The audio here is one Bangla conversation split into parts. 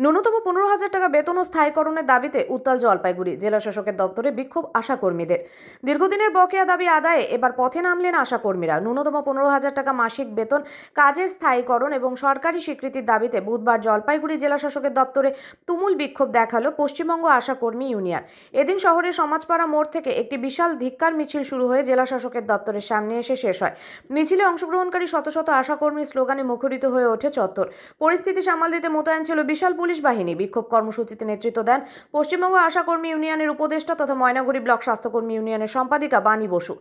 ন্যূনতম 15,000 টাকা বেতন ও স্থায়ীকরণের দাবিতে উত্তাল জলপাইগুড়ি জেলা শাসকের দপ্তরে বিক্ষোভ আশাকর্মীদের। দীর্ঘদিনের বকেয়া দাবি আদায়ে এবার পথে নামলেন আশাকর্মীরা। ন্যূনতম 15,000 টাকা মাসিক বেতন, কাজের স্থায়ীকরণ এবং সরকারি স্বীকৃতির দাবিতে বুধবার জলপাইগুড়ি জেলা শাসকের দপ্তরে তুমুল বিক্ষোভ দেখালো পশ্চিমবঙ্গ আশাকর্মী ইউনিয়ন। এদিন শহরের সমাজপাড়া মোড় থেকে একটি বিশাল ধিক্কার মিছিল শুরু হয়ে জেলা শাসকের দপ্তরের সামনে এসে শেষ হয়। মিছিলে অংশগ্রহণকারী শত শত আশাকর্মীর স্লোগানে মুখরিত হয়ে ওঠে চত্বর। পরিস্থিতি সামাল দিতে মোতায়েন ছিল বিশাল পুলিশ বাহিনী। বিক্ষোভ কর্মসূচিতে নেতৃত্ব দেন পশ্চিমবঙ্গ আশাকর্মী ইউনিয়নের উপদেষ্টা তথা ময়নাগুড়ি ব্লক স্বাস্থ্যকর্মী ইউনিয়নের সম্পাদিকা বাণী বসু।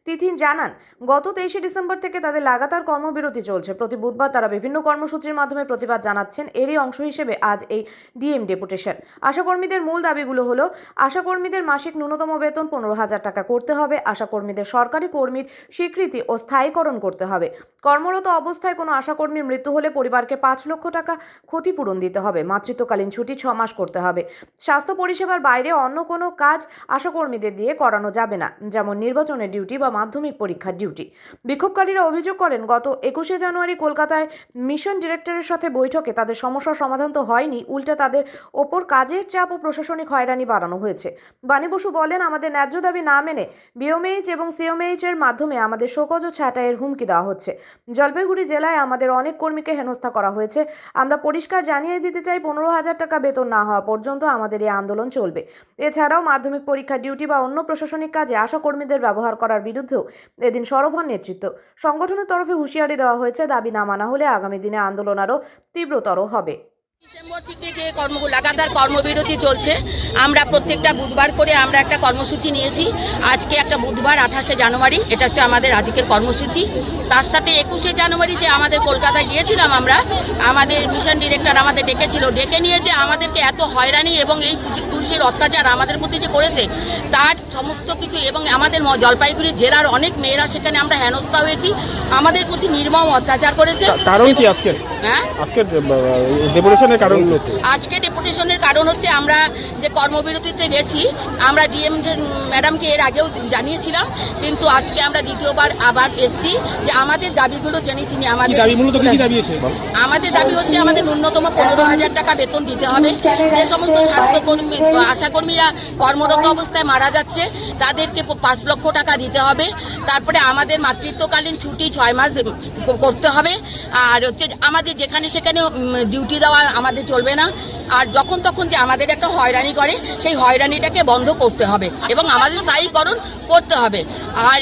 তিথি জানান, গত 23শে ডিসেম্বর থেকে তাদের লাগাতার কর্মবিরতি চলছে। প্রতি বুধবার তারা বিভিন্ন কর্মসূচির মাধ্যমে প্রতিবাদ জানাচ্ছেন। এরই অংশ হিসেবে আজ এই ডিএম ডেপুটেশন। আশাকর্মীদের মূল দাবিগুলো হলো, আশাকর্মীদের মাসিক ন্যূনতম বেতন 15,000 টাকা করতে হবে, আশাকর্মীদের সরকারি কর্মীর স্বীকৃতি ও স্থায়ীকরণ করতে হবে, কর্মরত অবস্থায় কোনো আশাকর্মীর মৃত্যু হলে পরিবারকে 5 লক্ষ টাকা ক্ষতিপূরণ দিতে হবে, মাতৃত্বকালীন ছুটি 6 মাস করতে হবে। স্বাস্থ্য পরিষেবার বাইরে অন্য কোনো কাজ আশাকর্মীদের দিয়ে করানো যাবে না, যেমন নির্বাচনের ডিউটি বা মাধ্যমিক পরীক্ষার ডিউটি। বিক্ষোভকারীরা অভিযোগ করেন, গত 21শে জানুয়ারি কলকাতায় মিশন ডিরেক্টরের সাথে বৈঠকে তাদের সমস্যার সমাধান তো হয়নি, উল্টে তাদের ওপর কাজের চাপ ও প্রশাসনিক হয়রানি বাড়ানো হয়েছে। বাণী বসু বলেন, আমাদের ন্যায্য দাবি না মেনে বিওমএইচ এবং সিওমএইচ এর মাধ্যমে আমাদের শোকজ ও ছাঁটাইয়ের হুমকি দেওয়া হচ্ছে। জলপাইগুড়ি জেলায় আমাদের অনেক কর্মীকে হেনস্থা করা হয়েছে। আমরা পরিষ্কার জানিয়ে দিতে চাই, 15,000 টাকা বেতন না হওয়া পর্যন্ত আমাদের এই আন্দোলন চলবে। এছাড়াও মাধ্যমিক পরীক্ষার ডিউটি বা অন্য প্রশাসনিক কাজে আশাকর্মীদের ব্যবহার করার বিরুদ্ধেও এদিন সরব হন নেতৃত্ব। সংগঠনের তরফে হুঁশিয়ারি দেওয়া হয়েছে, দাবি না মানা হলে আগামী দিনে আন্দোলন আরও তীব্রতর হবে। ডিসেম্বর থেকে যে লাগাতার কর্মবিরতি চলছে, আমরা প্রত্যেকটা বুধবার করে আমরা একটা কর্মসূচি নিয়েছি। আজকে একটা বুধবার 28শে জানুয়ারি, এটা হচ্ছে আমাদের আজকের কর্মসূচি। তার সাথে 21শে জানুয়ারি যে আমাদের কলকাতায় গিয়েছিলাম, আমরা আমাদের মিশন ডিরেক্টর আমাদের ডেকেছিল, ডেকে নিয়ে যে আমাদেরকে এত হয়রানি এবং এই পুলিশের অত্যাচার আমাদের প্রতি যে করেছে তার সমস্ত কিছু, এবং আমাদের জলপাইগুড়ি জেলার অনেক মেয়েরা সেখানে আমরা হেনস্থা হয়েছি, আমাদের প্রতি নির্মম অত্যাচার করেছে। কারণ কি আজকের? হ্যাঁ, আজকের ডেপুটেশনের কারণ কি? আজকে ডেপুটেশনের কারণ হচ্ছে আমরা যে কর্মবিরতিতে গেছি, আমরা ডিএম ম্যাডামকে এর আগেও জানিয়েছিলাম, কিন্তু আজকে আমরা দ্বিতীয়বার আবার এসছি যে আমাদের দাবিগুলো জেনে তিনি আমাদের আমাদের দাবি হচ্ছে আমাদের ন্যূনতম 15,000 টাকা বেতন দিতে হবে। যে সমস্ত স্বাস্থ্যকর্মী আশাকর্মীরা কর্মরত অবস্থায় মারা যাচ্ছে তাদেরকে 5 লক্ষ টাকা দিতে হবে। তারপরে আমাদের মাতৃত্বকালীন ছুটি 6 মাস করতে হবে। আর হচ্ছে আমাদের যেখানে সেখানে ডিউটি দেওয়া আমাদের চলবে না। আর যখন তখন যে আমাদের একটা হয়রানি করে, সেই হয়রানিটাকে বন্ধ করতে হবে এবং আমাদের স্থায়ীকরণ করতে হবে। আর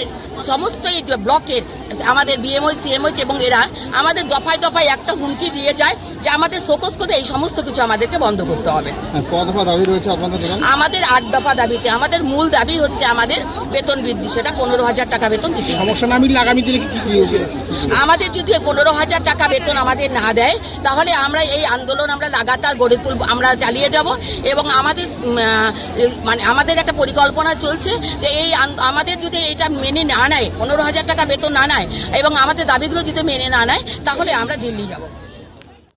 সমস্ত এই ব্লকের আমাদের বিএমওই সিএমওইচ এবং এরা আমাদের দফায় দফায় একটা হুমকি দিয়ে যায় যে আমাদের শোকজ করে এই সমস্ত কিছু আমাদেরকে বন্ধ করতে হবে। কত দফা দাবি রয়েছে আপনাদের? আমাদের 8 দফা দাবিতে আমাদের মূল দাবি হচ্ছে আমাদের বেতন বৃদ্ধি, সেটা 15,000 টাকা বেতন দিতে। সমস্যা না মিললে আগামী দিনে কি হয়েছে? আমাদের যদি 15,000 টাকা বেতন আমাদের না দেয়, তাহলে আমরা এই আন্দোলন আমরা লাগাতার গড়ে তুলব, আমরা চালিয়ে যাব। এবং আমাদের মানে আমাদের একটা পরিকল্পনা চলছে যে এই আমাদের যদি এটা মেনে না নেয়, 15,000 টাকা বেতন না নেয় এবং আমাদের দাবিগুলো যদি মেনে না নেয়, তাহলে আমরা দিল্লি যাব।